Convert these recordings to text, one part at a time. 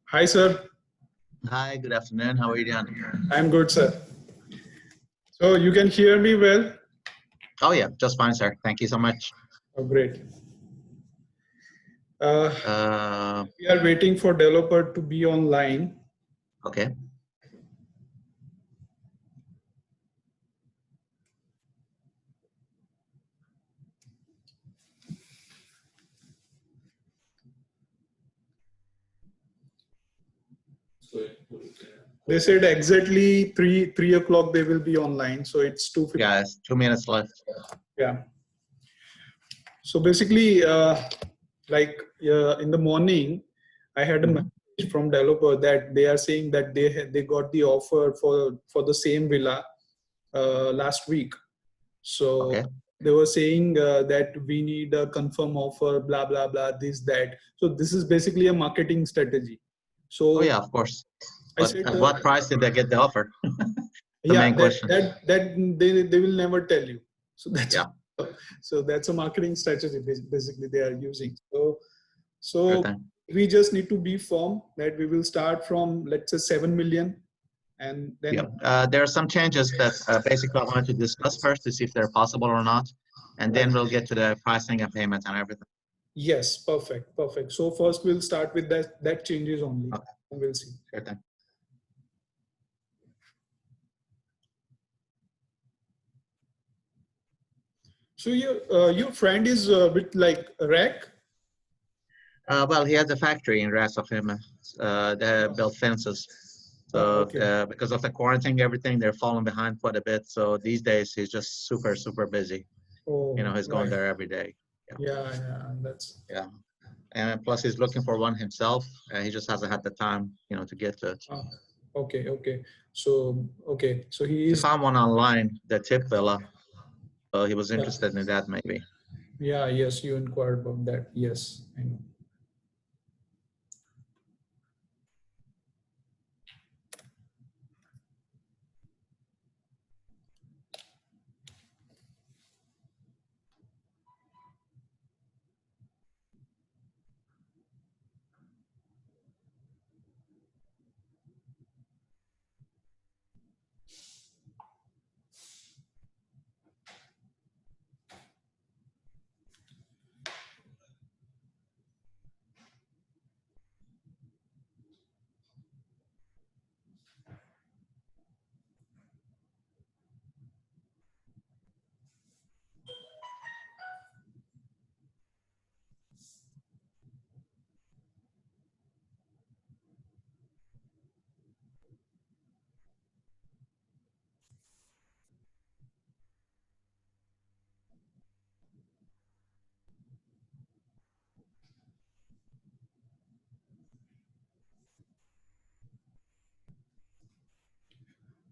Hi, sir. Hi, good afternoon. How are you doing? I'm good, sir. So you can hear me well? Oh, yeah, just fine, sir. Thank you so much. Oh, great. We are waiting for developer to be online. Okay. They said exactly 3 o'clock they will be online. So it's 2:50. Yeah, it's 2 minutes left. Yeah. So basically, in the morning, I had a message from developer that they are saying that they got the offer for the same villa last week. So Okay. they were saying that we need a confirm offer, blah blah blah, this that. So this is basically a marketing strategy. So Oh, yeah, of course. I But said, at what price did they get the offer? The yeah, main question. that they will never tell you. So that's Yeah. So that's a marketing strategy basically they are using. So Sure thing. we just need to be firm that we will start from, let's say, 7 million, and then Yeah. There are some changes that basically I wanted to discuss first to see if they're possible or not, and then we'll get to the pricing and payment and everything. Yes, perfect. So first we'll start with that changes only. Okay. And we'll see. Sure thing. So your friend is with like rack? Well, he has a factory in rest of him. They built fences. So because of the quarantine, everything, they're falling behind quite a bit. So these days he's just super, super busy. Oh, He's going there every day. Yeah, that's. Yeah. And plus he's looking for one himself. He just hasn't had the time, to get to it. Okay. So he He is. found one online, the tip villa. So he was interested in that maybe. Yeah, yes, you inquired about that. Yes, I know.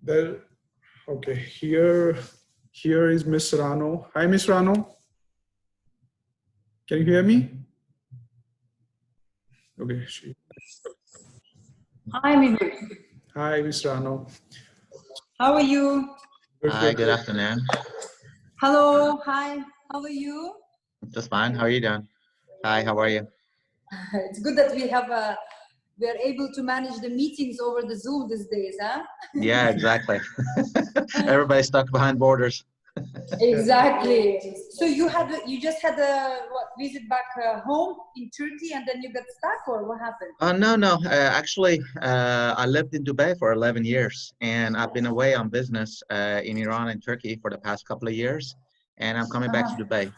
Well, okay, here is Miss Rano. Hi, Miss Rano. Can you hear me? Okay. Hi, Mimi. Hi, Miss Rano. How are you? Hi, good afternoon. Hello, hi. How are you? Just fine. How are you doing? Hi, how are you? It's good that we are able to manage the meetings over the Zoom these days, huh? Yeah, exactly. Everybody's stuck behind borders. Exactly. So you just had a visit back home in Turkey, and then you got stuck, or what happened? No. Actually, I lived in Dubai for 11 years, and I've been away on business in Iran and Turkey for the past couple of years, and I'm coming back to Dubai.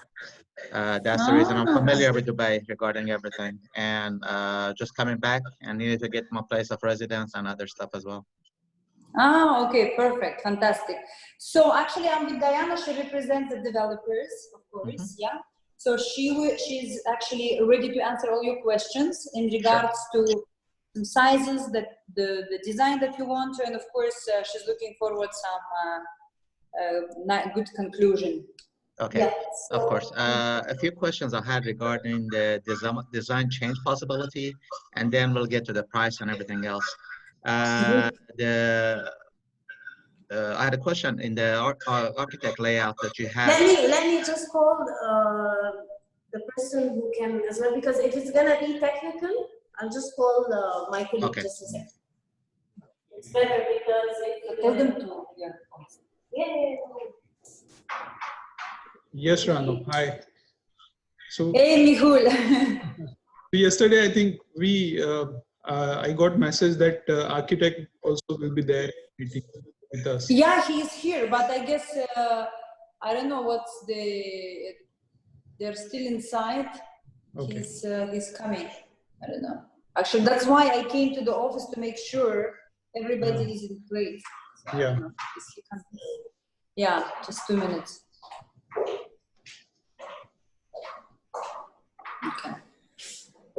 That's the reason I'm familiar with Dubai regarding everything, and just coming back and needed to get my place of residence and other stuff as well. Okay, perfect, fantastic. So actually, I'm with Diana. She represents the developers, of course, yeah. So she's actually ready to answer all your questions in regards to some sizes, the design that you want, and of course, she's looking forward some good conclusion. Okay, yeah, of course. A few questions I had regarding the design change possibility, and then we'll get to the price and everything else. I had a question in the architect layout that you had. Let me just call the person who can as well, because if it's gonna be technical, I'll just call my colleague just a second. It's better because if Tell them to, yeah. Yes, Rano. Hi. So Hey, Mihul. yesterday, I think I got message that architect also will be there meeting with us. Yeah, he's here, but I guess I don't know they're still inside. Okay. He's coming. I don't know. Actually, that's why I came to the office to make sure everybody is in place. So, yeah. Yeah, just 2 minutes. Okay.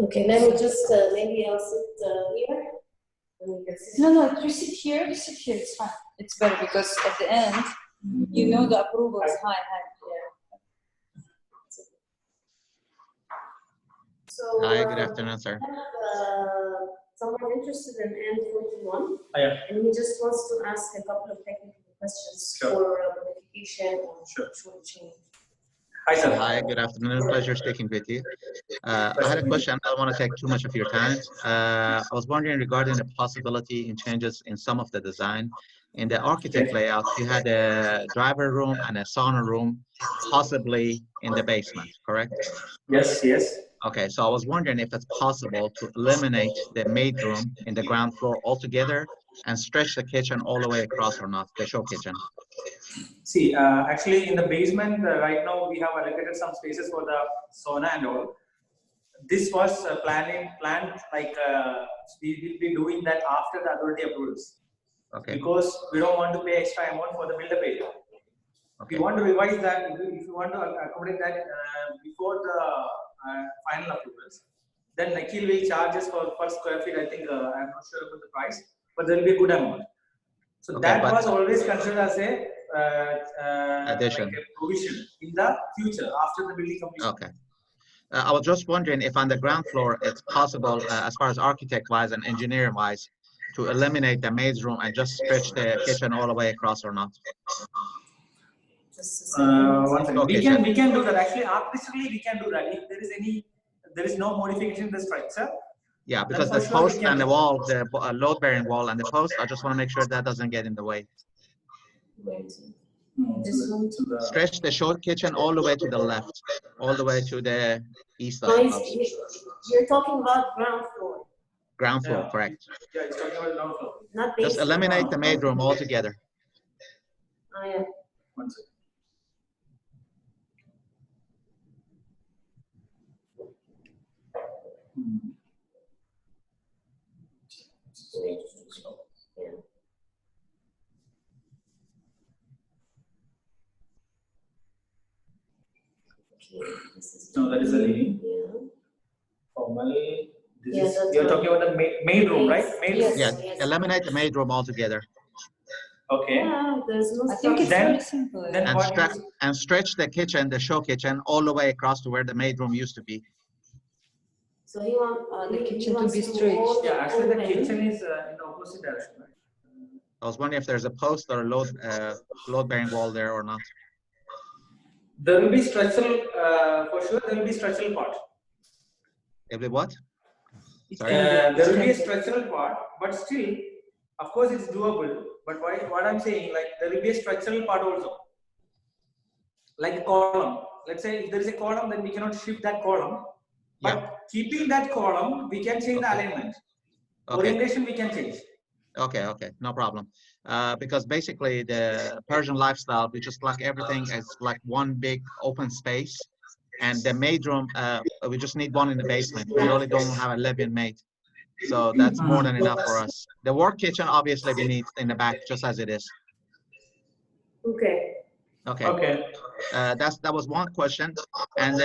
Okay, let me just maybe I'll sit here. No, you sit here. You sit here. It's fine. It's better because at the end, you know the approval is high. Yeah. So, Hi, good afternoon, sir. I have someone interested in N.K41, Yeah. and he just wants to ask a couple of technical questions Sure. for modification or Sure. short change. Hi, sir. Hi, good afternoon. Pleasure speaking with you. I had a question. I don't want to take too much of your time. I was wondering regarding the possibility in changes in some of the design. In the architect layout, you had a driver room and a sauna room, possibly in the basement, correct? Yes, yes. Okay, so I was wondering if it's possible to eliminate the maid room in the ground floor altogether and stretch the kitchen all the way across or not, the show kitchen. See, actually in the basement, right now we have allocated some spaces for the sauna and all. This was planned like we will be doing that after the authority approvals. Okay. Because we don't want to pay extra amount for the builder area. Okay. We want to revise that, if you want to accommodate that before the final approvals, then Nikhil will charge us for per square feet. I think I'm not sure about the price, but there will be a good amount. So Okay, that was always considered as a addition. like a provision in the future after the building completion. Okay. I was just wondering if on the ground floor it's possible, as far as architect-wise and engineering-wise, to eliminate the maid's room and just stretch the kitchen all the way across or not? One second. We can do that. Actually, artistically we can do that. If there is no modification in the structure. Yeah, because the post and the wall, the load-bearing wall and the post, I just want to make sure that doesn't get in the way. Stretch the short kitchen all the way to the left, all the way to the east of the house. You're talking about ground floor. Ground floor, correct. Yeah, it's talking about ground floor. Not Just eliminate the maid room altogether. Oh, yeah. One second. No, that is the living. Yeah. Formal. You're talking about the maid room, right? Maid room. Yeah, eliminate the maid room altogether. Okay. Yeah, there's no I think it's Then- very simple. then And stretch the kitchen, the show kitchen, all the way across to where the maid room used to be. So he wants The he kitchen to wants be stretched. Yeah, actually the open. kitchen is in the opposite direction. Right? I was wondering if there's a post or a load-bearing wall there or not. There will be structural, for sure. There will be structural part. It will be what? Sorry. There will be a structural part, but still, of course, it's doable. But what I'm saying, like there will be a structural part also, like a column. Let's say if there is a column, then we cannot shift that column. But Yeah. keeping that column, we can change the alignment. Okay. Orientation we can change. Okay, no problem. Because basically the Persian lifestyle, we just like everything as like one big open space. And the maid room, we just need one in the basement. We really don't have a live-in maid. So that's more than enough for us. The work kitchen, obviously, we need in the back just as it is. Okay. Okay. That was one question. And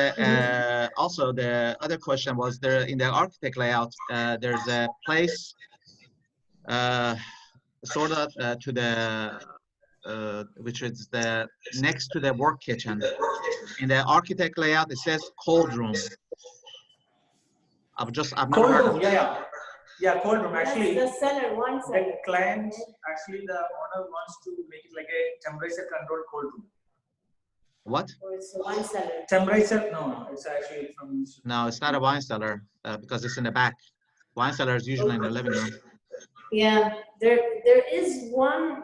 also the other question was there in the architect layout, there's a place sort of to the which is the next to the work kitchen. In the architect layout, it says cold room. I've never heard of it. Yeah, cold room. Actually, that's the cellar, one cellar. The client, actually, the owner wants to make it like a temperature controlled cold room. What? Or it's a wine cellar? Temperature? No, it's actually from. No, it's not a wine cellar because it's in the back. Wine cellar is usually in the living room. Yeah, there is one.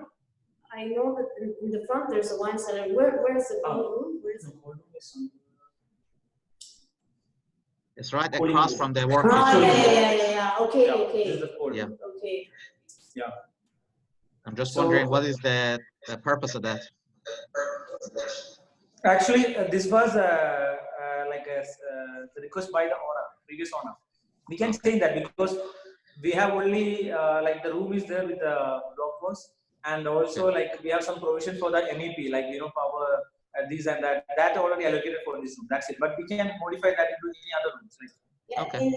I know that in the front there's a wine cellar. Where is the cold room? Where is it? It's right across from the work Oh, kitchen. yeah. Okay, okay. This is the cold. Yeah. Okay. Yeah. I'm just wondering what is the purpose of that? Actually, this was like the request by the owner, previous owner. We can say that because we have only like the room is there with the block walls, and also like we have some provision for the MEP, like power, this and that. That already allocated for this room. That's it. But we can modify that into any other rooms. Right? Yeah, Okay. in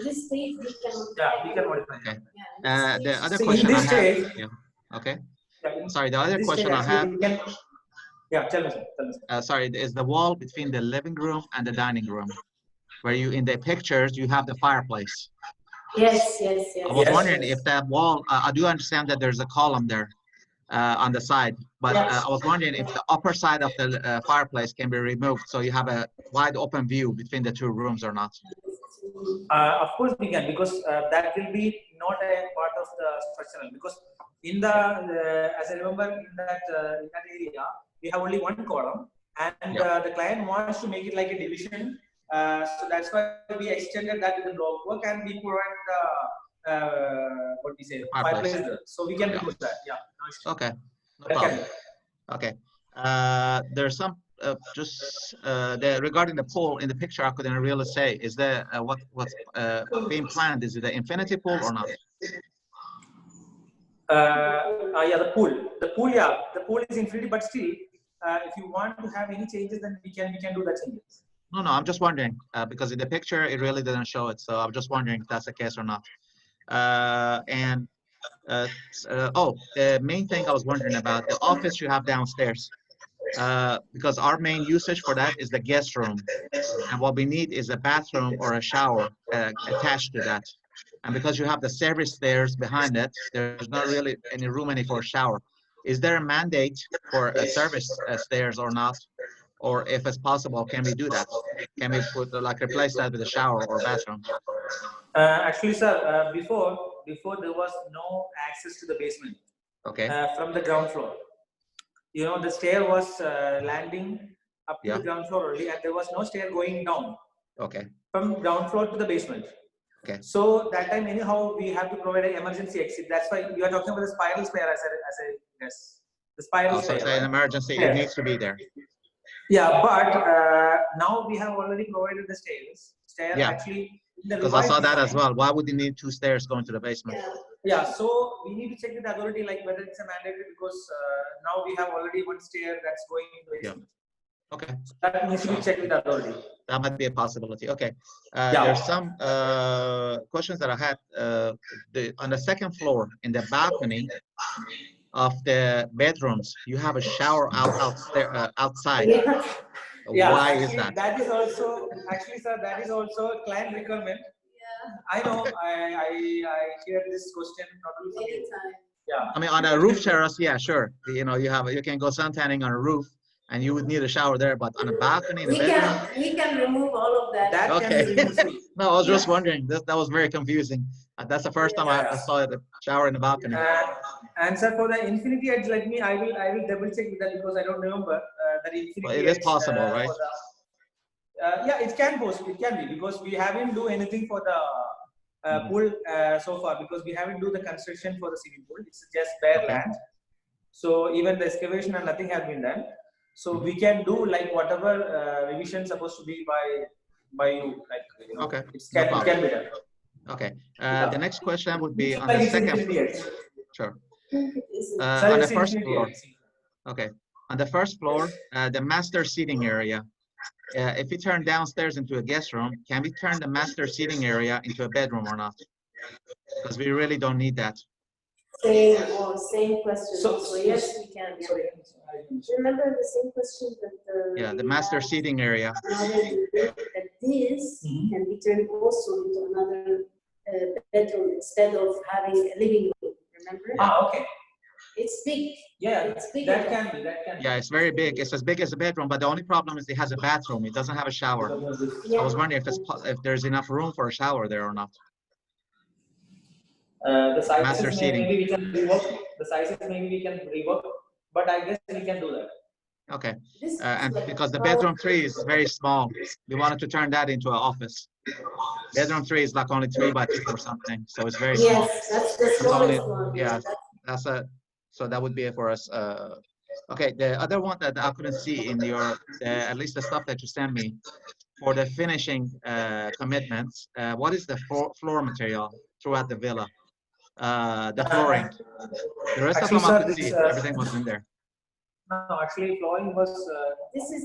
this stage we can modify. Yeah, we can modify. Okay. Yeah, The other See, question in I this have. stage, Yeah. Okay. Yeah, Sorry, the other this question stage I have. we can, yeah, tell me, sir. Tell me, sir. Sorry, is the wall between the living room and the dining room, where you in the pictures you have the fireplace. Yes. I was wondering if that wall. I do understand that there's a column there on the side, but I was wondering if the upper side of the fireplace can be removed so you have a wide open view between the two rooms or not. Of course we can, because that will be not a part of the structural, because in the as I remember in that area we have only one column, and the client wants to make it like a division, so that's why we extended that with the block work, and we provide the what we say fireplace there, so we can remove that. Yeah, no issue. Okay, no problem. Okay, there's some regarding the pool in the picture. I couldn't really say. Is there what's being planned? Is it the infinity pool or not? Yeah, the pool. Yeah, the pool is infinity, but still, if you want to have any changes, then we can do that changes. No, I'm just wondering because in the picture it really didn't show it, so I'm just wondering if that's the case or not. The main thing I was wondering about the office you have downstairs, because our main usage for that is the guest room, and what we need is a bathroom or a shower attached to that. And because you have the service stairs behind it, there's not really any room for a shower. Is there a mandate for a service stairs or not? Or if it's possible, can we do that? Can we put replace that with a shower or bathroom? Actually, sir, before there was no access to the basement. Okay. From the ground floor. The stair was landing up to the ground floor already, and there was no stair going down. Okay. From ground floor to the basement. Okay. So that time, anyhow, we have to provide an emergency exit. That's why you are talking about the spiral stair, as I guess. The spiral stair. So it's an emergency. It needs to be there. Yeah, but now we have already provided the stairs. Actually. Because I saw that as well. Why would you need two stairs going to the basement? Yeah, so we need to check with the authority, like whether it's a mandatory, because now we have already one stair that's going into the basement. Okay. So that needs to be checked with the authority. That might be a possibility. Okay. There's some questions that I had. On the second floor, in the balcony of the bedrooms, you have a shower outside. Yeah, why actually, is that? That is also, actually, sir, that is also a client requirement. Yeah. I know. I hear this question probably from you. Yeah. I mean, on a roof terrace, yeah, sure. You can go suntanning on a roof, and you would need a shower there. But on a balcony in a bedroom, we can remove all of that. That okay. Can be removed. No, I was just wondering. That was very confusing. That's the first time I saw the shower in the balcony. And sir, for the infinity edge, I will double check with that, because I don't remember that infinity But it is edge, possible, right? Yeah, it can be, because we haven't do anything for the pool so far, because we haven't do the construction for the swimming pool. It's just bare land. So even the excavation and nothing has been done. So we can do like whatever revision supposed to be by you, Okay. It can be done. Okay. The next question would be on the second floor. Sure. On the first floor. Okay. On the first floor, the master seating area. If we turn downstairs into a guest room, can we turn the master seating area into a bedroom or not? Because we really don't need that. Same question. So yes, we can. Yeah. Sorry. Remember the same question that the master seating area. That this can be turned also into another bedroom instead of having a living room. Remember? Okay. It's big. Yeah, it's big. that can be. That can be. Yeah, it's very big. It's as big as a bedroom, but the only problem is it has a bathroom. It doesn't have a shower. I was wondering if there's enough room for a shower there or not. The sizes Master seating. maybe we can rework. The sizes maybe we can rework, but I guess we can do that. Okay, and because the bedroom 3 is very small, we wanted to turn that into an office. Bedroom 3 is like only 3 by 2 or something, so it's very small. Yes, that's the smallest one. Yeah, that's a. So that would be it for us. Okay, the other one that I couldn't see in your, at least the stuff that you sent me, for the finishing commitments, what is the floor material throughout the villa? The flooring. The rest Actually, of them I sir, could see. Everything was in there. No, actually, flooring was. This is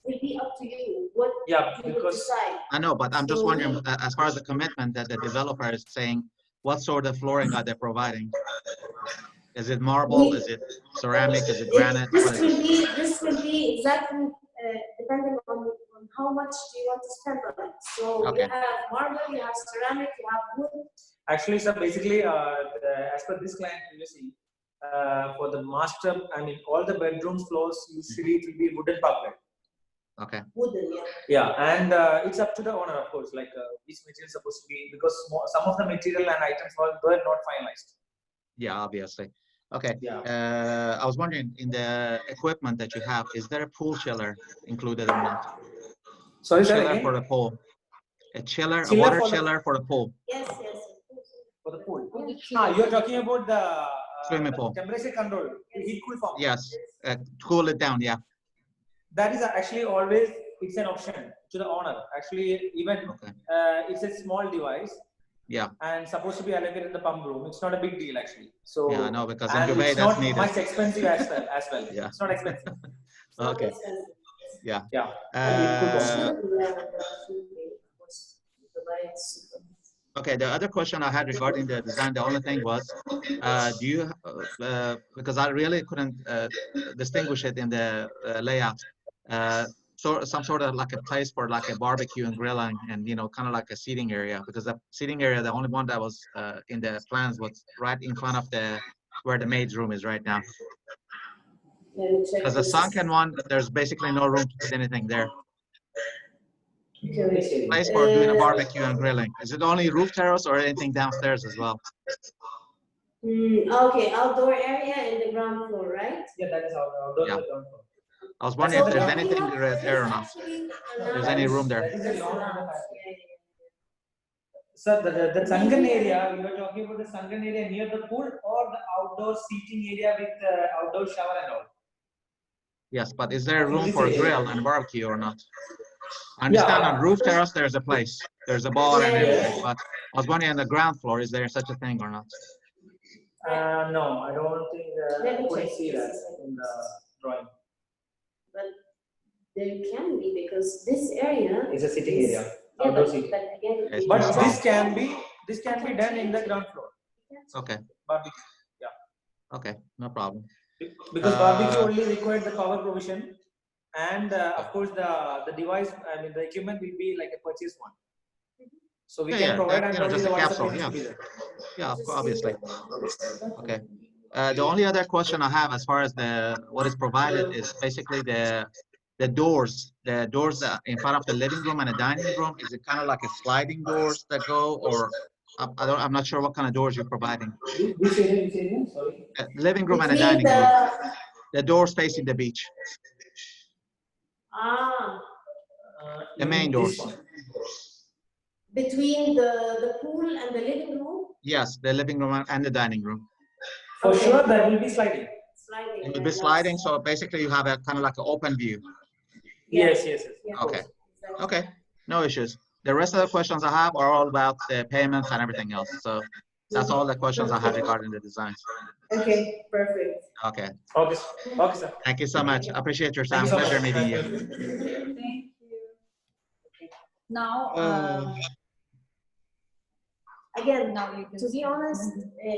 will be up to you. What Yeah, you because decide. I know, but I'm just wondering, as far as the commitment that the developer is saying, what sort of flooring are they providing? Is it marble? Is it ceramic? Is it granite? This will be exactly depending on how much do you want to spend on it. So Okay. you have marble, you have ceramic, you have wood. Actually, sir, basically, as per this client previously, for the master, I mean, all the bedrooms floors usually it will be wooden parquet. Okay. Wooden, yeah. Yeah, and it's up to the owner, of course, like which material is supposed to be, because some of the material and items were not finalized. Yeah, obviously. Okay. Yeah. I was wondering, in the equipment that you have, is there a pool chiller included or not? Sorry, sir, Chiller again? for the pool. A chiller, Chiller a water for the- chiller for the pool. Yes. For the pool. Yeah. You're talking about the Swimming pool. temperature control, heat cool form. Yes. Cool it down. Yeah. That is actually always, it's an option to the owner. Actually, even it's a small device. Yeah. And supposed to be allocated in the pump room. It's not a big deal actually. So yeah, I know, because in and Dubai it's that's not needed. much expensive as well. Yeah. It's not expensive. Okay. Yeah. Yeah. Okay, the other question I had regarding the design, the only thing was, do you, because I really couldn't distinguish it in the layout, so some sort of like a place for like a barbecue and grilling and, you know, kind of like a seating area, because the seating area, the only one that was in the plans was right in front of where the maid's room is right now. Because the sunken one, there's basically no room to put anything there. Place for doing a barbecue and grilling. Is it only roof terrace or anything downstairs as well? Okay, outdoor area in the ground floor, right? Yeah, that is outdoor. Yeah. I was wondering if there's yeah, anything there or not. There's any room there. That is a lawn. So the sunken area, you are talking about the sunken area near the pool or the outdoor seating area with outdoor shower and all? Yes, but is there room for a grill and barbecue or not? I understand on roof terrace there's a place, there's a bar and everything, but I was wondering on the ground floor, is there such a thing or not? No, I don't think I couldn't see that in the drawing. But there can be, because this area It's a sitting area, yeah, outdoor but seating. again, It's But too this strong. can be done in the ground floor. Okay, Barbecue, yeah. okay, no problem. Because barbecue only required the power provision, and of course the device, I mean the equipment will be like a purchase one. So we can provide and just a capsule, yeah. Yeah, obviously. Okay. The only other question I have as far as what is provided is basically the doors in front of the living room and the dining room. Is it kind of like a sliding doors that go, or I'm not sure what kind of doors you're providing. Which area? Sorry. Living room and the dining room. The doors facing the beach. The main doors. Between the pool and the living room? Yes, the living room and the dining room. For sure, that will be sliding. It will be sliding, so basically you have a kind of like an open view. Yes. Okay. Okay, no issues. The rest of the questions I have are all about the payments and everything else. So that's all the questions I have regarding the designs. Okay, perfect. Okay. Okay, sir. Thank you so much. I appreciate your time. Thank you so Pleasure much. meeting you. Thank you. Okay. Now, Again, now you can to be honest,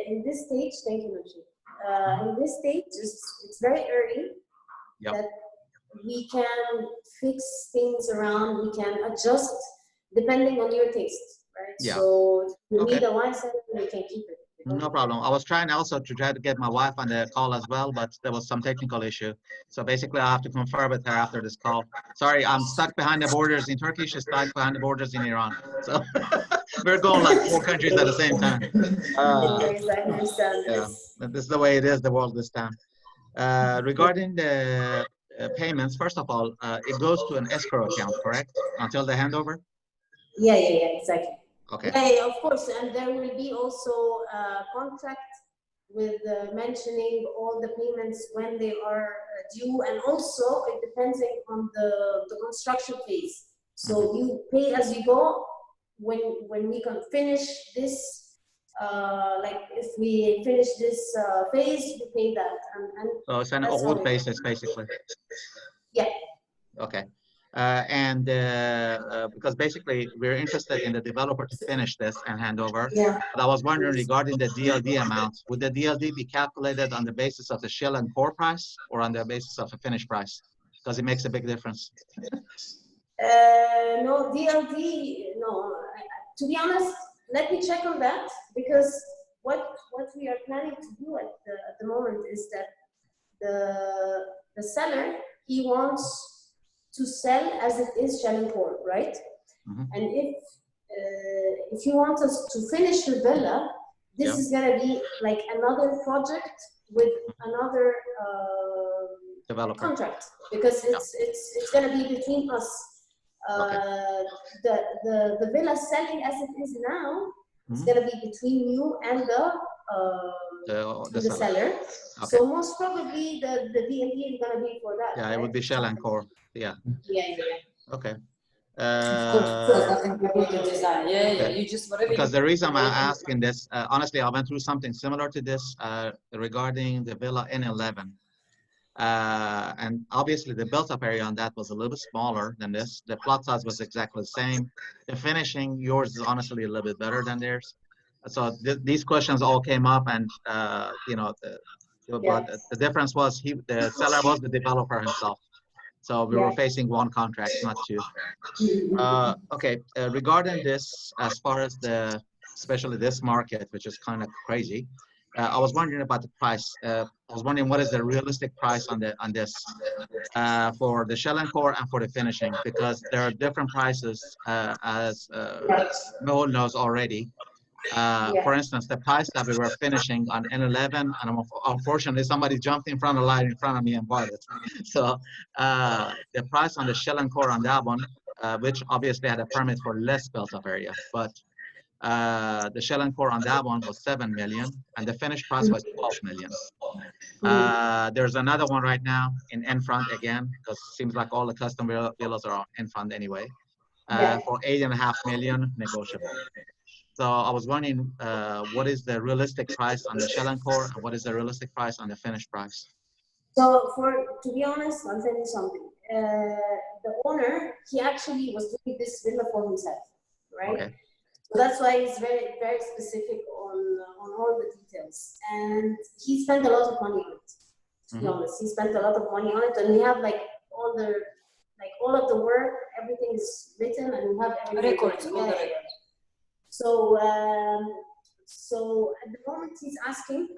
in this stage, thank you, Najib. In this stage, it's very early that we can fix things around, we can adjust depending on your taste, right? Yeah. So if you need a wine center, we can keep it. No problem. I was trying also to try to get my wife on the call as well, but there was some technical issue. So basically, I have to confer with her after this call. Sorry, I'm stuck behind the borders in Turkey. She's stuck behind the borders in Iran. So we're going like 4 countries at the same time. Yes, I understand Yeah, this. this is the way it is, the world this time. Regarding the payments, first of all, it goes to an escrow account, correct? Until the handover? Yeah, exactly. Okay. Yeah, of course, and there will be also a contract with mentioning all the payments when they are due, and also it depends on the construction phase. So you pay as you go. When we can finish this, like if we finish this phase, we pay that. And So it's an award basis, basically. Yeah. Okay. Because basically we're interested in the developer to finish this and hand over. Yeah. But I was wondering regarding the DLD amounts, would the DLD be calculated on the basis of the shell and core price or on the basis of a finished price? Because it makes a big difference. No, DLD, no. To be honest, let me check on that, because what we are planning to do at the moment is that the seller, he wants to sell as it is shell and core, right? And if you want us to finish the villa, this is gonna be like another project with another developer contract, because it's gonna be between us. The villa selling as it is now is gonna be between you and the seller. Okay. So most probably the DLD is gonna be for that. Yeah, right? it would be shell and core. Yeah. Okay. Nothing to do with the design. Yeah, you just whatever. Because the reason I'm asking this, honestly, I went through something similar to this regarding the villa N11. And obviously the built-up area on that was a little bit smaller than this. The plot size was exactly the same. The finishing, yours is honestly a little bit better than theirs. So these questions all came up, and you know, but the difference was the seller was the developer himself. So we were facing one contract, not two. Okay, regarding this, as far as especially this market, which is kind of crazy, I was wondering about the price. I was wondering what is the realistic price on this for the shell and core and for the finishing, because there are different prices as Noel knows already. For instance, the price that we were finishing on N11, and unfortunately somebody jumped in front of the line in front of me and bought it. So the price on the shell and core on that one, which obviously had a permit for less built-up area, but the shell and core on that one was 7 million, and the finished price was 12 million. There's another one right now in N-Front again, because it seems like all the custom villas are N-Front anyway, for 8.5 million negotiable. So I was wondering, what is the realistic price on the shell and core, and what is the realistic price on the finished price? So to be honest, I'll tell you something. The owner, he actually was doing this villa for himself, right? Okay. So that's why he's very, very specific on all the details. And he spent a lot of money on it, to be honest. He spent a lot of money on it, and we have like all of the work, everything is written, and we have everything. Records. So at the moment he's asking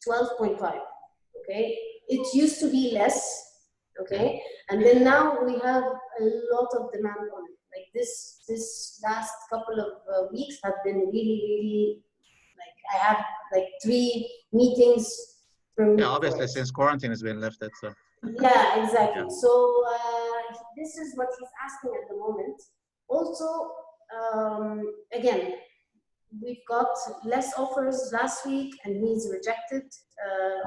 12.5. Okay, it used to be less. Okay, and then now we have a lot of demand on it. Like this last couple of weeks have been really, like I have like 3 meetings from. Yeah, obviously since quarantine has been lifted, so. Yeah, exactly. Yeah. So this is what he's asking at the moment. Also, again, we've got less offers last week, and he's rejected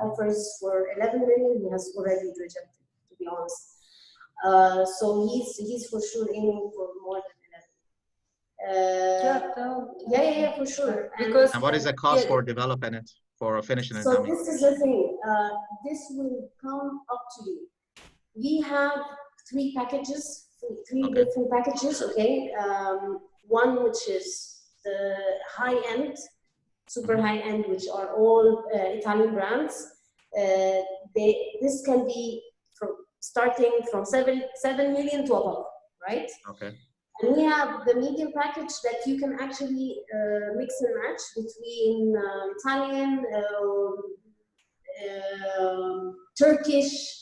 offers for 11 million. He has already rejected, to be honest. So he's for sure aiming for more than 11. Yeah, for sure. And what is the cost for developing it, for finishing it? So this is the thing. This will come up to you. We have 3 packages, 3 different packages. Okay, one which is the high end, super high end, which are all Italian brands. This can be starting from 7 million to above, right? Okay. And we have the medium package that you can actually mix and match between Italian, Turkish,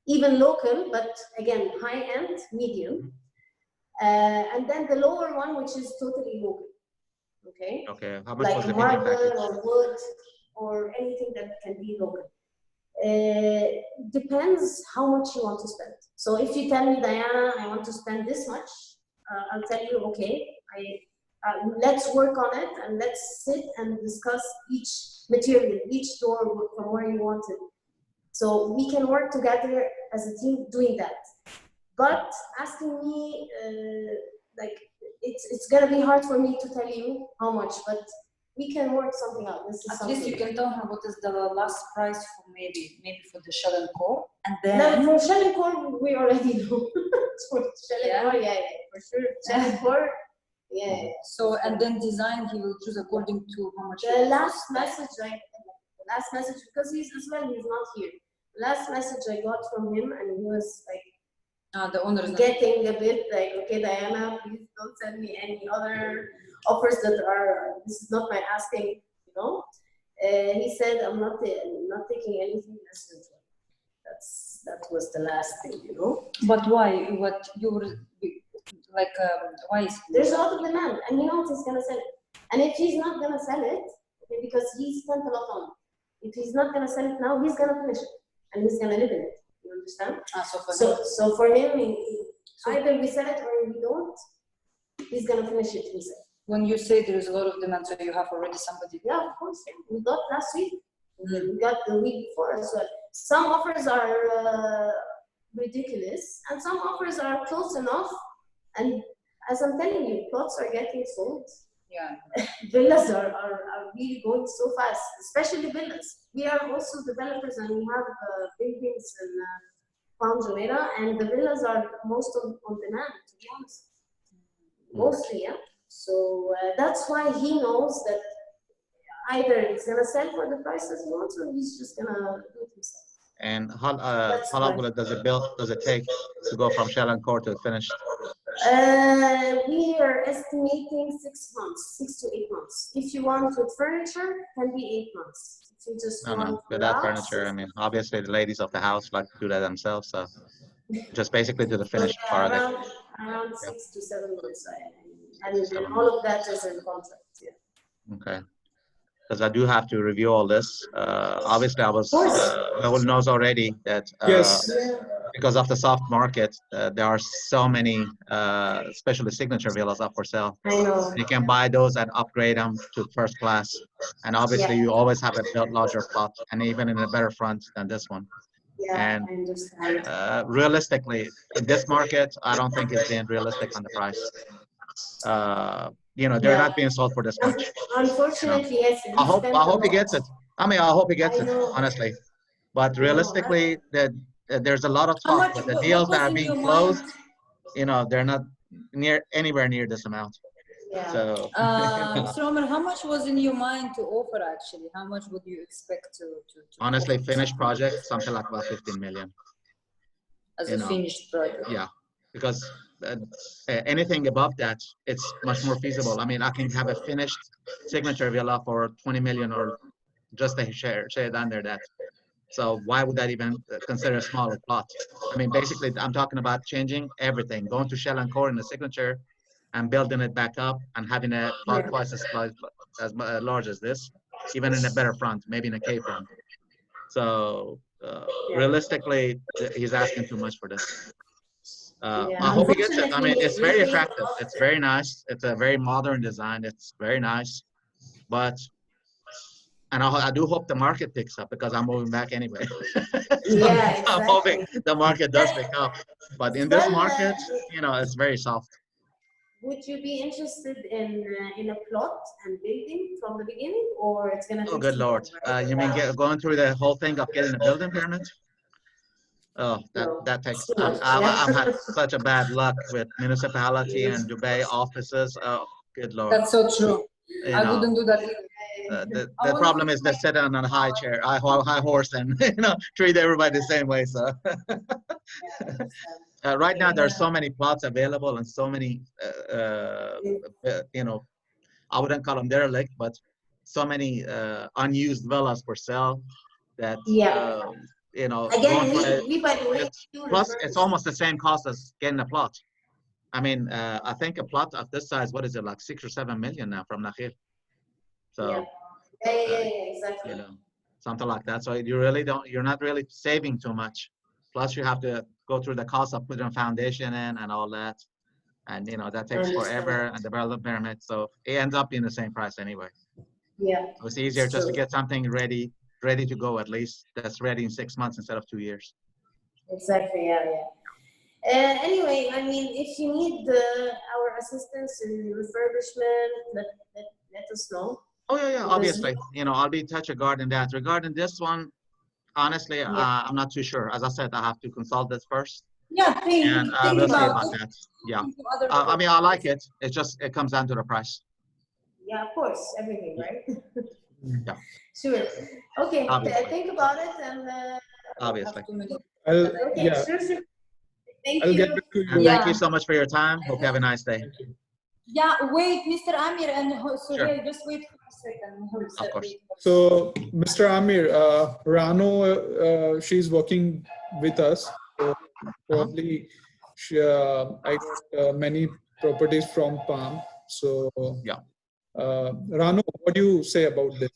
even local, but again, high-end, medium. And then the lower one, which is totally local. Okay. Okay. How much like was the medium marble package? or wood or anything that can be local. Depends how much you want to spend. So if you tell me, Diana, I want to spend this much, I'll tell you, okay, let's work on it and let's sit and discuss each material, each door from where you want it. So we can work together as a team doing that. But asking me, like, it's gonna be hard for me to tell you how much, but we can work something out. This is At something. least you can tell her what is the last price for maybe for the shell and core, and then No, for shell and core we already know. For shell and core, yeah, for sure. Shell and core, yeah. So and then design he will choose according to how much. The last message, because he's as well, he's not here. Last message I got from him, and he was like, the owner is getting a bit like, okay, Diana, please don't send me any other offers that are, this is not my asking, you know. He said, I'm not taking anything less than 12. That was the last thing, you know. But why? What you were like? Why is there's a lot of demand, and you know what, he's gonna sell it. And if he's not gonna sell it, okay, because he spent a lot on it, if he's not gonna sell it now, he's gonna finish it, and he's gonna live in it. You understand? So for him, either we sell it or we don't. He's gonna finish it himself. When you say there is a lot of demand, so you have already somebody. Yeah, of course. We got last week. We got the week before as well. Some offers are ridiculous, and some offers are close enough. And as I'm telling you, plots are getting sold. Yeah. Villas are really going so fast, especially villas. We are also developers, and we have buildings in Palm Jumeirah, and the villas are most on demand, to be honest. Mostly, yeah. So that's why he knows that either he's gonna sell for the price that he wants, or he's just gonna do it himself. And how long does it take to go from shell and core to finished? We are estimating 6 months, 6 to 8 months. If you want with furniture, can be 8 months. If you just want without furniture, I mean, obviously the ladies of the house like to do that themselves, so just basically do the finished product. Around 6 to 7 months, and all of that is in contract. Yeah. Okay. Because I do have to review all this. Obviously, Rahul knows already that because of the soft market, there are so many, especially signature villas up for sale. I know. You can buy those and upgrade them to first class. And obviously, you always have a larger plot, and even in a better front than this one. Yeah, and I understand. Realistically, in this market, I don't think it's being realistic on the price. You know, they're not being sold for this much. Unfortunately, yes. I hope he gets it. I mean, I hope he gets it, honestly. But realistically, there's a lot of talk, but the deals that are being closed, you know, they're not anywhere near this amount. Yeah. So, Mr. Omar, how much was in your mind to offer actually? How much would you expect to honestly, finished project, something like about 15 million. As a finished project? Yeah, because anything above that, it's much more feasible. I mean, I can have a finished signature villa for 20 million or just a share under that. So why would that even consider a smaller plot? I mean, basically, I'm talking about changing everything, going to shell and core in the signature and building it back up and having a plot twice as large as this, even in a better front, maybe in a K front. So realistically, he's asking too much for this. I hope he gets it. I mean, it's very attractive. It's very nice. It's a very modern design. It's very nice. But, and I do hope the market picks up because I'm moving back anyway. So I'm hoping the market does pick up. But in this market, you know, it's very soft. Would you be interested in a plot and building from the beginning, or it's gonna? Oh, good Lord! You mean going through the whole thing of getting a building permit? Oh, that takes. I've had such a bad luck with municipality and Dubai offices. Oh, good Lord! That's so true. I wouldn't do that either. The problem is they're sitting on a high chair, high horse, and you know, treat everybody the same way. So Right now, there's so many plots available and so many, you know, I wouldn't call them derelict, but so many unused villas for sale that, you know, Again, going for we by the way, plus it's almost the same cost as getting a plot. I mean, I think a plot of this size, what is it, like 6 or 7 million now from Nakhil? So, exactly. you know, something like that. So you really don't, you're not really saving too much. Plus you have to go through the cost of putting a foundation in and all that. And, you know, that takes forever and development permit. So it ends up being the same price anyway. Yeah. So it's easier just to get something ready to go, at least that's ready in 6 months instead of 2 years. Exactly. Anyway, I mean, if you need our assistance in refurbishment, let us know. Oh yeah, obviously. You know, I'll be in touch regarding that. Regarding this one, honestly, I'm not too sure. As I said, I have to consult this first. Yeah, and we'll see about that. Yeah. I mean, I like it. It's just, it comes down to the price. Yeah, of course, everything, right? Yeah. Sure. Okay, Obviously. think about it and. Obviously. Sure. Thank you. Get back to you. Thank you so much for your time. Hope you have a nice day. Yeah, wait, Mr. Amir and Suhail, just wait for a second. Of course. So, Mr. Amir, Rano, she's working with us. So probably I got many properties from Palm. So, yeah. Rano, what do you say about this?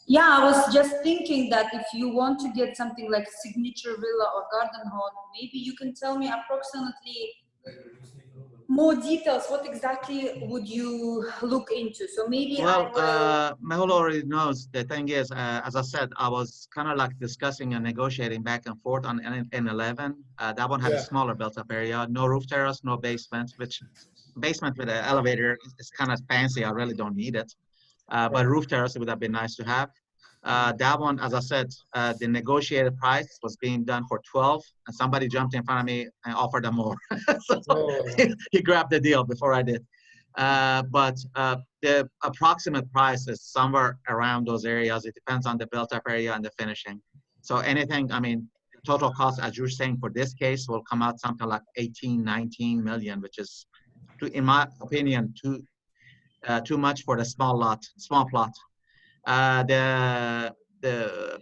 Yeah, I was just thinking that if you want to get something like signature villa or garden home, maybe you can tell me approximately more details. What exactly would you look into? So maybe Mehul already knows. The thing is, as I said, I was kind of like discussing and negotiating back and forth on N11. That one had a smaller built-up area, no roof terrace, no basement, which basement with an elevator is kind of fancy. I really don't need it. But roof terrace would have been nice to have. That one, as I said, the negotiated price was being done for 12, and somebody jumped in front of me and offered them more. He grabbed the deal before I did. But the approximate price is somewhere around those areas. It depends on the built-up area and the finishing. So anything, I mean, total cost, as you're saying, for this case will come out something like 18, 19 million, which is, in my opinion, too much for the small plot. The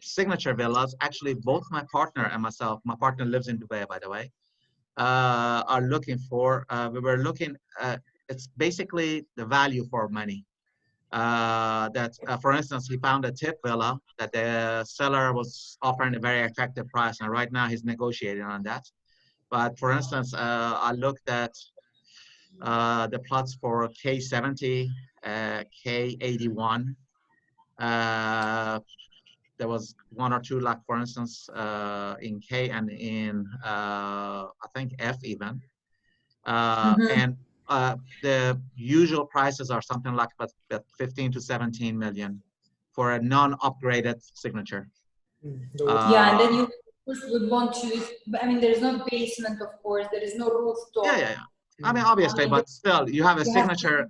signature villas, actually both my partner and myself, my partner lives in Dubai, by the way, are looking for, we were looking, it's basically the value for money. For instance, he found a tip villa that the seller was offering a very attractive price, and right now he's negotiating on that. But for instance, I looked at the plots for K70, K81. There was one or two, like for instance, in K and in I think F even. And the usual prices are something like about 15 to 17 million for a non-upgraded signature. Yeah, and then you would want to, I mean, there's no basement, of course, there is no rooftop. Yeah. I mean, obviously, but still, you have a signature,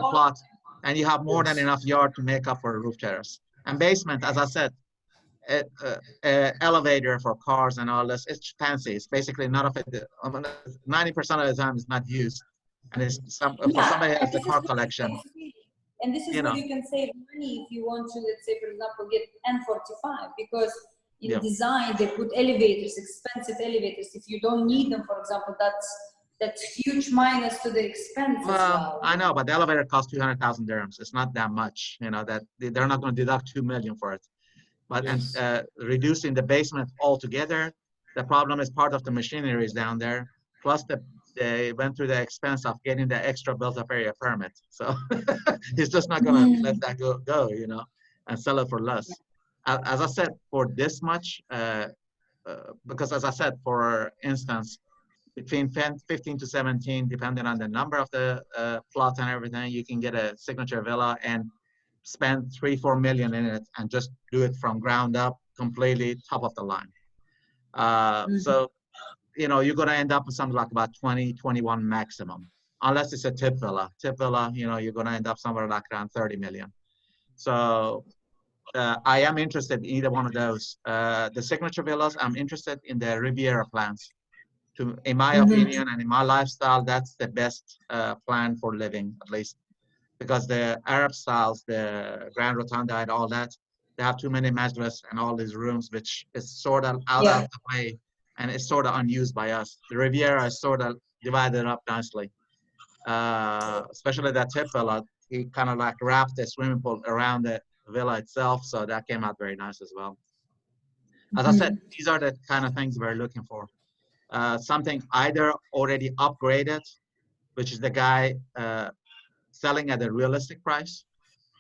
plot, and you have more than enough yard to make up for a roof terrace. And basement, as I said, elevator for cars and all this, it's fancy. It's basically none of it, 90% of the time is not used. And it's for somebody who has the car collection. And this is where you can save money if you want to, let's say, for example, get N45, because in design, they put elevators, expensive elevators. If you don't need them, for example, that's huge minus to the expense. Well, I know, but the elevator costs 200,000 dirhams. It's not that much, you know, that they're not going to deduct 2 million for it. But reducing the basement altogether, the problem is part of the machinery is down there. Plus, they went through the expense of getting the extra built-up area permit. So he's just not going to let that go, you know, and sell it for less. As I said, for this much, because as I said, for instance, between 15 to 17, depending on the number of the plots and everything, you can get a signature villa and spend 3-4 million in it and just do it from ground up, completely top of the line. So, you know, you're going to end up with something like about 20, 21 maximum, unless it's a tip villa. Tip villa, you know, you're going to end up somewhere like around 30 million. So I am interested in either one of those. The signature villas, I'm interested in the Riviera plans. In my opinion and in my lifestyle, that's the best plan for living, at least. Because the Arab styles, the Grand Rotunda and all that, they have too many majlis and all these rooms, which is sort of out of the way and it's sort of unused by us. The Riviera is sort of divided up nicely. Especially that tip villa, he kind of like wrapped the swimming pool around the villa itself, so that came out very nice as well. As I said, these are the kind of things we're looking for. Something either already upgraded, which is the guy selling at a realistic price,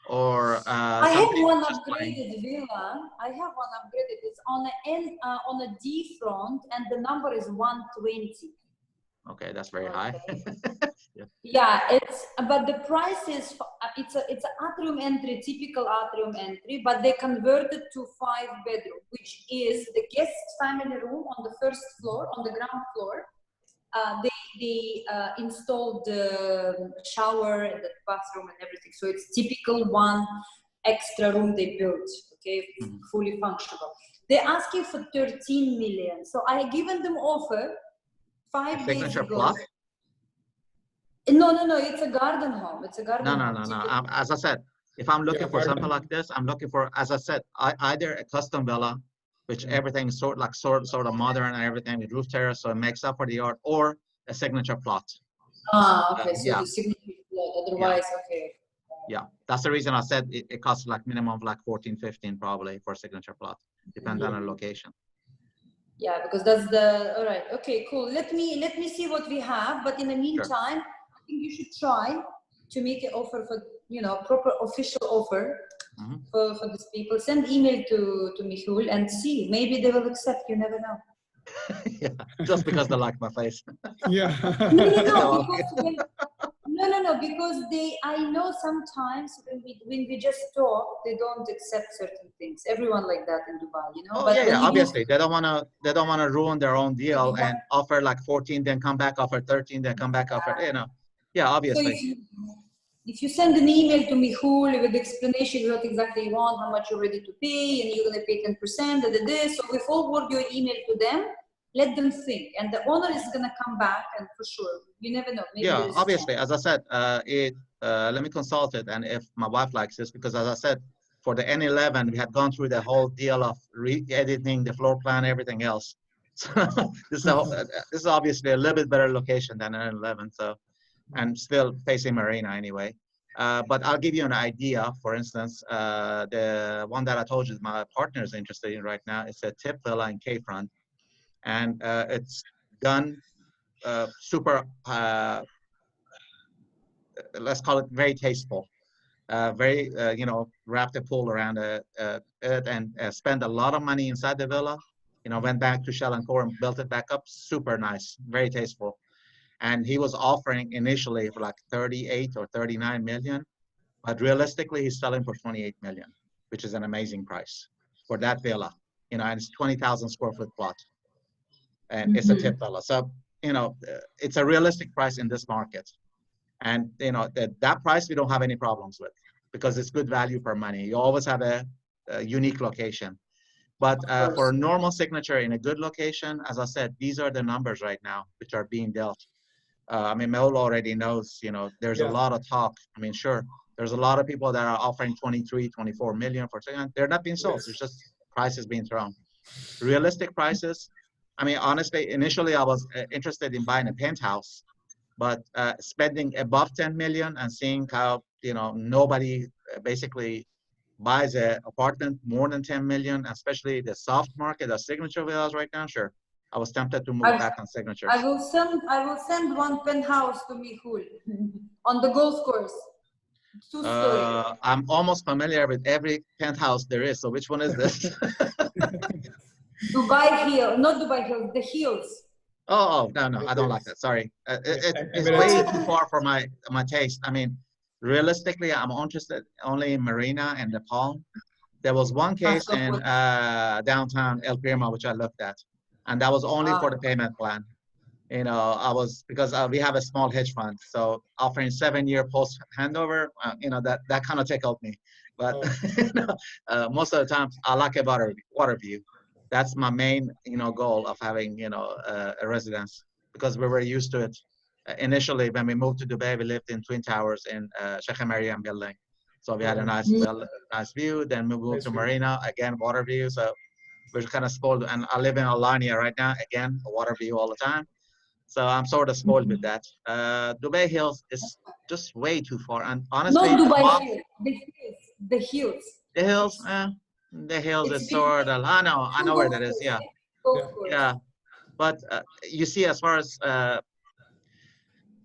or I have one upgraded villa. I have one upgraded. It's on a D front, and the number is 120. Okay, that's very high. Yeah, but the price is it's an atrium entry, typical atrium entry, but they converted to 5-bedroom, which is the guest family room on the first floor, on the ground floor. They installed the shower and the bathroom and everything, so it's typical one extra room they built. Okay, fully functional. They're asking for 13 million, so I given them offer 5 days Signature ago. plot? No, it's a garden home. It's a garden home. No. As I said, if I'm looking for something like this, I'm looking for, as I said, either a custom villa, which everything is sort of modern and everything with roof terrace, so it makes up for the yard, or a signature plot. Okay, so the signature plot, otherwise, okay. Yeah, that's the reason I said it costs like minimum of like 14, 15 probably for a signature plot, depending on the location. Yeah, because that's the, all right, okay, cool. Let me see what we have, but in the meantime, I think you should try to make an offer for, proper official offer for these people. Send email to Michul and see, maybe they will accept, you never know. Yeah, just because they like my face. Yeah. No, because I know sometimes when we just talk, they don't accept certain things. Everyone like that in Dubai, Oh, but yeah, obviously they don't want to ruin their own deal and offer like 14, then come back offer 13, then come back offer, yeah, obviously. So if you send an email to Michul with explanation what exactly you want, how much you're ready to pay, and you're going to pay 10%, so we forward your email to them, let them think, and the owner is going to come back, and for sure, you never know. Maybe obviously, as I said, let me consult it, and if my wife likes this, because as I said, for the N11, we had gone through the whole deal of re-editing the floor plan, everything else. So this is obviously a little bit better location than N11, so, and still facing Marina anyway. But I'll give you an idea. For instance, the one that I told you my partner is interested in right now, it's a tip villa in K-front, and it's done super, let's call it very tasteful. Very, wrapped a pool around it and spent a lot of money inside the villa. Went back to Shell and Core and built it back up. Super nice, very tasteful. And he was offering initially for like 38 or 39 million, but realistically he's selling for 28 million, which is an amazing price for that villa. And it's 20,000 square foot plot, and it's a tip villa. So it's a realistic price in this market. And that price we don't have any problems with, because it's good value for money. You always have a unique location. But for a normal signature in a good location, as I said, these are the numbers right now which are being dealt. I mean, Mel already knows, there's a lot of talk. I mean, sure, there's a lot of people that are offering 23, 24 million for second. They're not being sold. There's just prices being thrown. Realistic prices. I mean, honestly, initially I was interested in buying a penthouse, but spending above 10 million and seeing how, nobody basically buys an apartment more than 10 million, especially the soft market, the signature villas right now, sure. I was tempted to move back on signatures. I will send one penthouse to Michul on the golf course. 2-story. I'm almost familiar with every penthouse there is. So which one is this? Dubai Hill, not Dubai Hill, the Hills. Oh, no, I don't like that. Sorry. It's way too far for my taste. I mean, realistically, I'm interested only in Marina and the Palm. There was one case in downtown El Pirma, which I looked at, and that was only for the payment plan. Because we have a small hedge fund, so offering 7-year post handover, that kind of tickled me. but most of the time I like a water view. That's my main, goal of having, a residence, because we were used to it. Initially, when we moved to Dubai, we lived in Twin Towers in Sheikh Mariam building. So we had a nice view. Then we moved to Marina, again, water view. So we're kind of spoiled. And I live in Alanya right now, again, a water view all the time. So I'm sort of spoiled with that. Dubai Hills is just way too far. And honestly, not Dubai Hills, the hills. The hills, the hills is sort of, I know where that is, yeah. Yeah, but you see, as far as,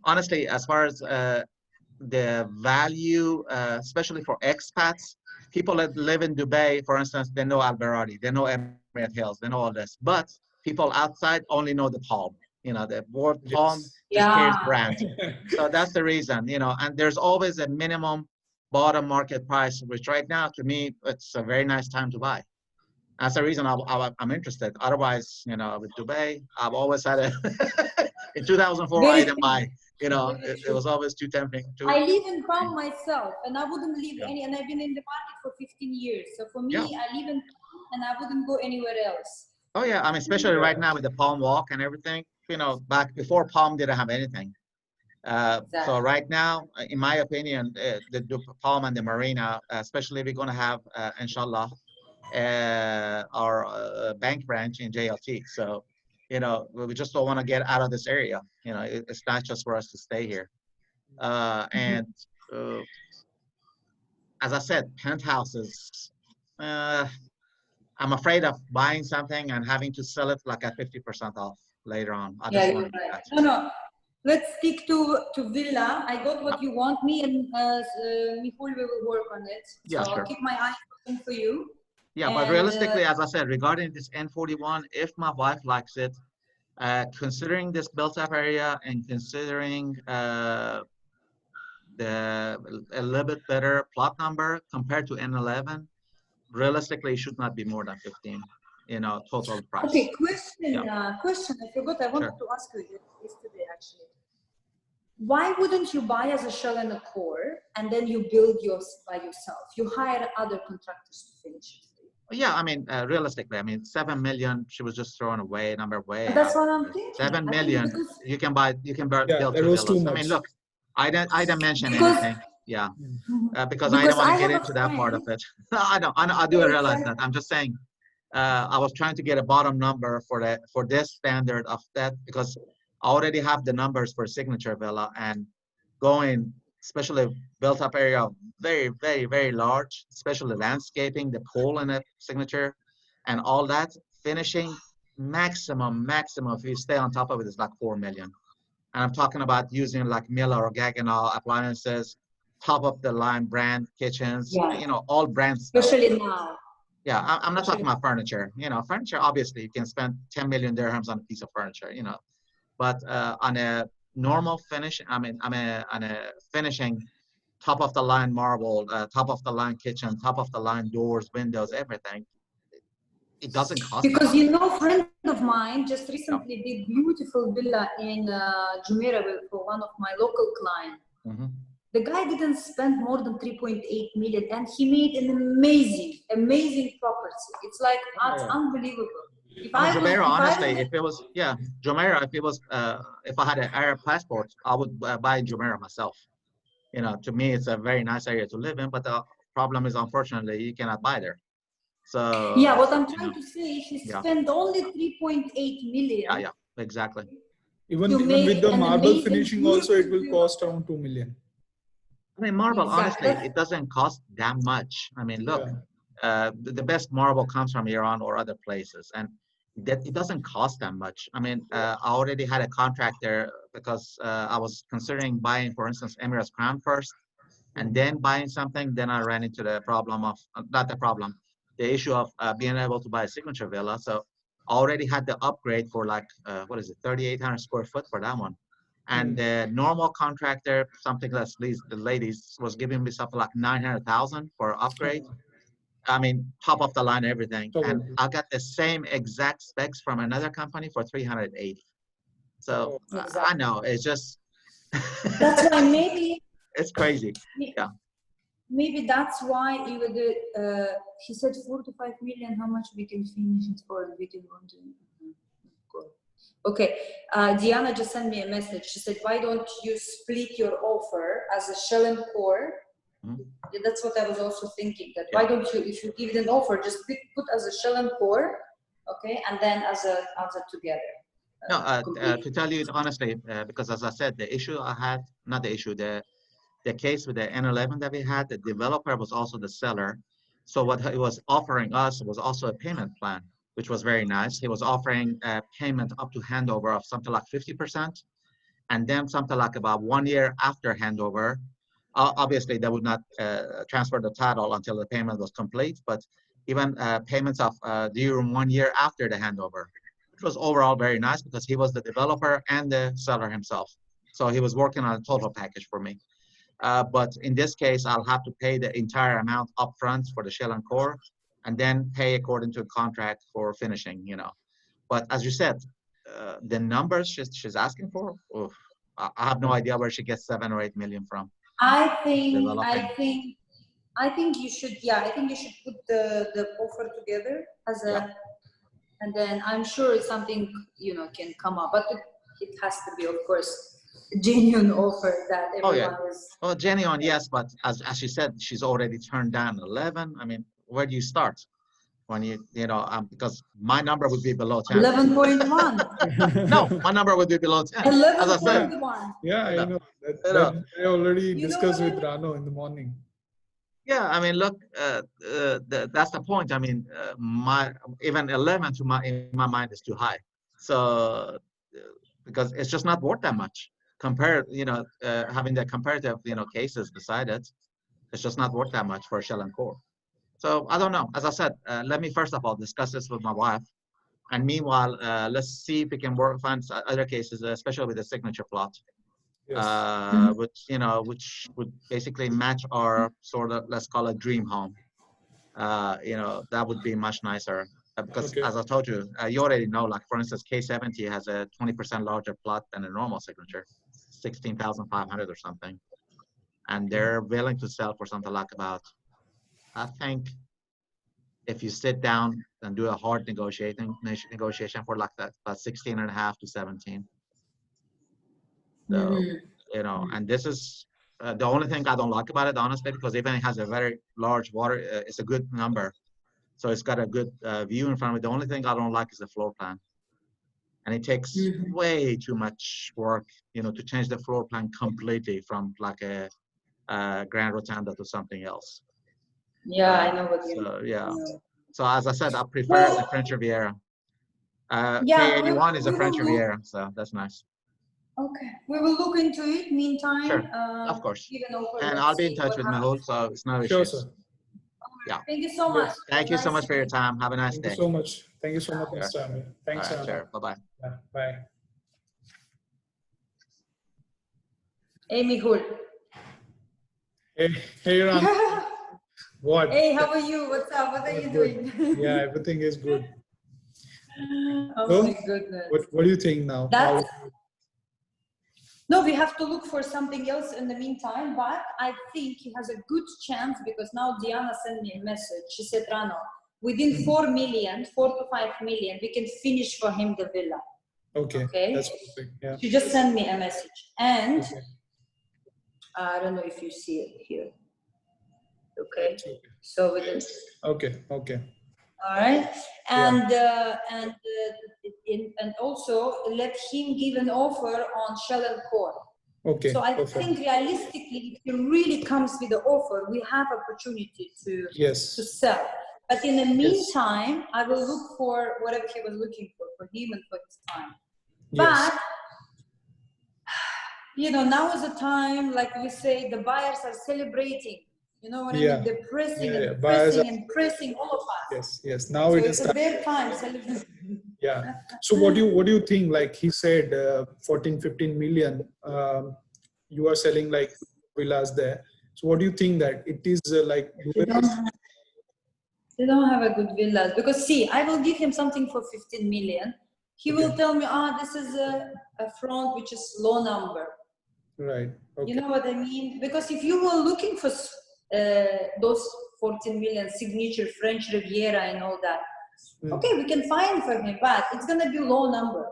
honestly, as far as the value, especially for expats, people that live in Dubai, for instance, they know Al Baradi, they know Emirate Hills, they know all this, but people outside only know the Palm. The word Palm just carries brand. So that's the reason, and there's always a minimum bottom market price, which right now, to me, it's a very nice time to buy. That's the reason I'm interested. Otherwise, with Dubai, I've always had in 2004, I didn't buy. It was always too tempting. I live in Palm myself, and I wouldn't leave and I've been in the market for 15 years. So for me, I live in Palm, and I wouldn't go anywhere else. Oh yeah, I mean, especially right now with the Palm Walk and everything. Back before Palm didn't have anything. So right now, in my opinion, the Palm and the Marina, especially we're going to have, inshallah, our bank branch in JLT. So, we just don't want to get out of this area. It's not just for us to stay here. And as I said, penthouses, I'm afraid of buying something and having to sell it like at 50% off later on. I just want to do that. No. Let's stick to Villa. I got what you want. Me and Mihul, we will work on it. So yeah, sure. I'll keep my eyes open for you. Yeah, but realistically, as I said, regarding this N41, if my wife likes it, considering this built-up area and considering a little bit better plot number compared to N11, realistically, it should not be more than 15, total price. Okay, question. I forgot. I wanted to ask you yesterday, actually. Why wouldn't you buy as a shell and a core, and then you build yours by yourself? You hire other contractors to finish it. Yeah, I mean, realistically, 7 million, she was just throwing away, number way. That's what I'm thinking. 7 million, you can build two villas. I mean, look, I didn't mention anything. Yeah, because I don't want to get into that part of it. I do realize that. I'm just saying, I was trying to get a bottom number for this standard of that, because I already have the numbers for signature villa, and going, especially built up area, very, very, very large, especially landscaping, the pool in a signature and all that, finishing maximum, if you stay on top of it, is like 4 million. And I'm talking about using like Miller or Gaggenau appliances, top of the line brand kitchens, all brands. Especially now. Yeah, I'm not talking about furniture. Furniture, obviously, you can spend 10 million dirhams on a piece of furniture, but on a normal finish, on a finishing, top of the line marble, top of the line kitchen, top of the line doors, windows, everything, it doesn't cost. Because a friend of mine just recently did beautiful villa in Jumeirah for one of my local clients. The guy didn't spend more than 3.8 million, and he made an amazing property. It's like, it's unbelievable. Jumeirah, honestly, if I had an Arab passport, I would buy Jumeirah myself. To me, it's a very nice area to live in, but the problem is, unfortunately, you cannot buy there. So yeah, what I'm trying to say, he spent only 3.8 million. Yeah, exactly. Even with the marble finishing, also it will cost around 2 million. I mean, marble, honestly, it doesn't cost that much. I mean, look, the best marble comes from Iran or other places, and that it doesn't cost that much. I mean, I already had a contractor, because I was considering buying, for instance, Emirates Crown first, and then buying something. Then I ran into the problem of, the issue of being able to buy a signature villa. So I already had the upgrade for like, 3,800 square foot for that one. And the normal contractor, something that's the ladies, was giving me something like 900,000 for upgrade. I mean, top of the line, everything. And I got the same exact specs from another company for 380. So I know, it's just. That's why maybe. It's crazy. Yeah. maybe that's why even he said 4 to 5 million. How much we can finish it for? We can go to. Okay, Diana just sent me a message. She said, "Why don't you split your offer as a shell and core?" Yeah, that's what I was also thinking. That why don't you, if you give an offer, just put as a shell and core, okay, and then as a together. No, to tell you honestly, because as I said, the issue I had, not the issue, the case with the N11 that we had, the developer was also the seller. So what he was offering us was also a payment plan, which was very nice. He was offering a payment up to handover of something like 50%, and then something like about 1 year after handover. Obviously, they would not transfer the title until the payment was complete, but even payments of during 1 year after the handover. It was overall very nice because he was the developer and the seller himself. So he was working on a total package for me. But in this case, I'll have to pay the entire amount upfront for the shell and core, and then pay according to a contract for finishing, you know. But as you said, the numbers she's asking for, oof, I have no idea where she gets 7 or 8 million from. I think you should, I think you should put the offer together as a, and then I'm sure something, you know, can come up, but it has to be, of course, a genuine offer that everyone is. Well, genuine, yes, but as she said, she's already turned down 11. I mean, where do you start? When you know, because my number would be below 10. 11.1. No, my number would be below 10. 11.1. Yeah, I know. That I already discussed with Rano in the morning. Yeah, I mean, look, that's the point. I mean, even 11 in my mind is too high. So because it's just not worth that much. Compared, you know, having the comparative, you know, cases beside it, it's just not worth that much for a shell and core. So I don't know. As I said, let me first of all discuss this with my wife, and meanwhile, let's see if we can find other cases, especially with the signature plot, which you know, which would basically match our sort of, let's call it, dream home. You know, that would be much nicer because, as I told you, you already know. Like for instance, K70 has a 20% larger plot than a normal signature, 16,500 or something, and they're willing to sell for something like about, I think, if you sit down and do a hard negotiation for like that, about 16.5 to 17. So, you know, and this is the only thing I don't like about it, honestly, because even it has a very large water, it's a good number. So it's got a good view in front of it. The only thing I don't like is the floor plan. And it takes way too much work, you know, to change the floor plan completely from like a Grand Rotunda to something else. Yeah, I know what you mean. So, yeah. So as I said, I prefer the French Riviera. K81 is a French Riviera, so that's nice. Okay, we will look into it. Meantime, sure, of course. And I'll be in touch with Mehul, so it's no issues. Sure, sir. Yeah. Thank you so much. Thank you so much for your time. Have a nice day. Thank you so much. Thank you so much, Mr. Amir. Thanks, all right, sure. Bye-bye. Yeah, bye. Hey, Mehul. Hey, Ram. What? Hey, how are you? What's up? What are you doing? Yeah, everything is good. Oh my goodness. What do you think now? No, we have to look for something else in the meantime, but I think he has a good chance because now Diana sent me a message. She said, Rano, within 4 to 5 million, we can finish for him the villa. Okay. That's perfect. Yeah. She just sent me a message. And I don't know if you see it here. Okay. So within. Okay. All right, and and also let him give an offer on shell and core. Okay. So I think realistically, if he really comes with the offer, we have opportunity to sell. But in the meantime, I will look for whatever he was looking for him and for his time. But you know, now is the time, like we say, the buyers are celebrating. You know what I mean? They're pressing and pressing all of us. Yes. Now so it is a their time celebrating. Yeah. So what do you think? Like he said, 14-15 million. You are selling like villas there. So what do you think that it is like? They don't have a good villas because see, I will give him something for 15 million. He will tell me, this is a front which is low number. Right. Okay. You know what I mean? Because if you were looking for those 14 million signature French Riviera and all that. Okay, we can find for him, but it's gonna be low number.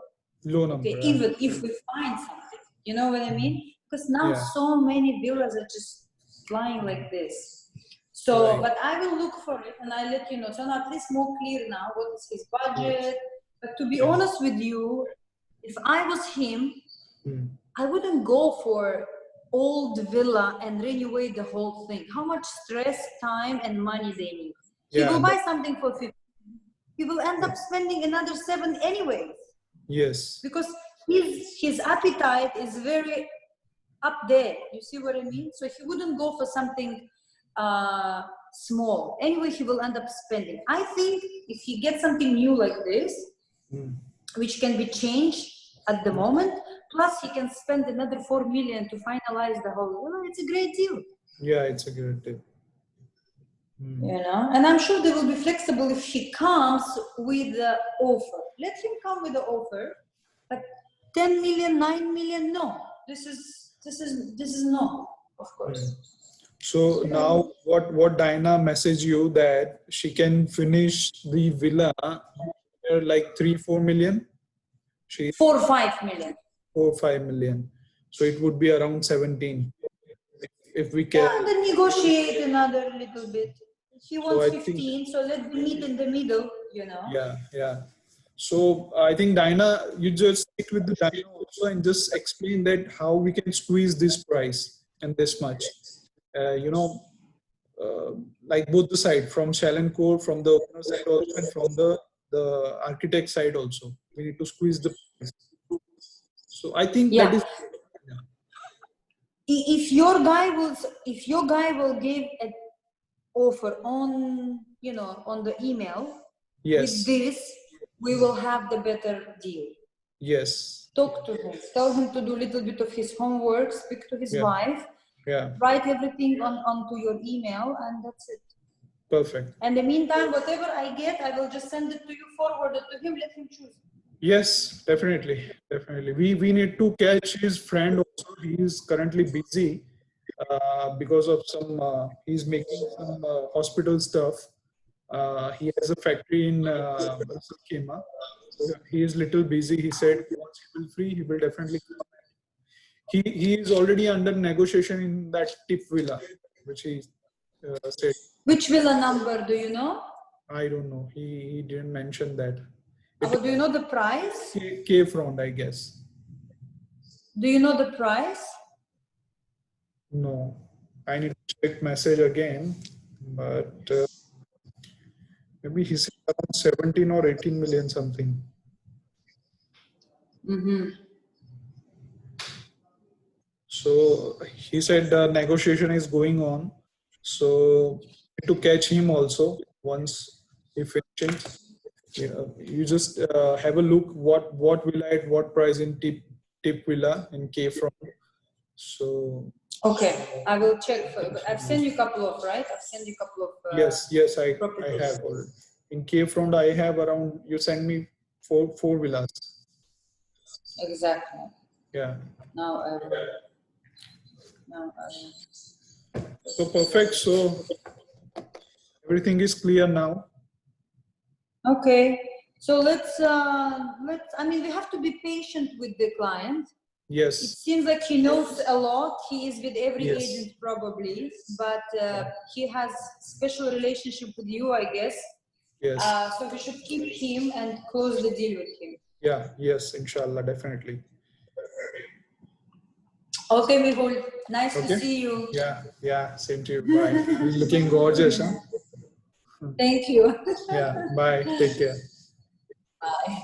Low number. Okay, even if we find something, you know what I mean? Because now so many villas are just flying like this. So, but I will look for it and I'll let you know. So now at least more clear now what is his budget. But to be honest with you, if I was him, I wouldn't go for old villa and renovate the whole thing. How much stress, time, and money they need. He will buy something for 50. He will end up spending another 7 anyways. Yes. Because his appetite is very up there. You see what I mean? So he wouldn't go for something small. Anyway, he will end up spending. I think if he gets something new like this, which can be changed at the moment, plus he can spend another 4 million to finalize the whole. Well, it's a great deal. Yeah, it's a great deal. You know, and I'm sure they will be flexible if he comes with the offer. Let him come with the offer, but 10 million, 9 million, no. This is no, of course. So now what Diana messaged you that she can finish the villa like 3-4 million? 4-5 million. 4-5 million. So it would be around 17. If we can. Yeah, then negotiate another little bit. He wants 15, so let's meet in the middle, you know. Yeah. So I think Diana, you just stick with the Diana also and just explain that how we can squeeze this price and this much. You know, like both the side, from Shell and Core, from the owner side also, and from the architect side also. We need to squeeze the price. So I think that is. If your guy will give an offer on, you know, on the email, with this, we will have the better deal. Yes. Talk to him. Tell him to do a little bit of his homework, speak to his wife, write everything onto your email, and that's it. Perfect. And in the meantime, whatever I get, I will just send it to you, forward it to him, let him choose. Yes, definitely. We need to catch his friend also. He is currently busy because of some, he's making some hospital stuff. He has a factory in Kema. So he is little busy. He said once he will free, he will definitely come. He is already under negotiation in that tip villa, which he said. Which villa number, do you know? I don't know. He didn't mention that. Do you know the price? K front, I guess. Do you know the price? No. I need to check message again, but maybe he said around 17 or 18 million something. So he said the negotiation is going on. So to catch him also once he finishes. You just have a look what villa at what price in tip villa in K front. So okay, I will check. I've sent you a couple of, right? I've sent you a couple of. Yes, I have already. In K front, I have around. You send me four villas. Exactly. Yeah. Now. So perfect. So everything is clear now. Okay. So let's. I mean, we have to be patient with the client. Yes. It seems like he knows a lot. He is with every agent probably, but he has special relationship with you, I guess. Yes. So we should keep him and close the deal with him. Yeah. Yes. Inshallah. Definitely. Okay, Mehul. Nice to see you. Yeah. Same to you. Bye. You're looking gorgeous, huh? Thank you. Yeah. Bye. Take care. Bye.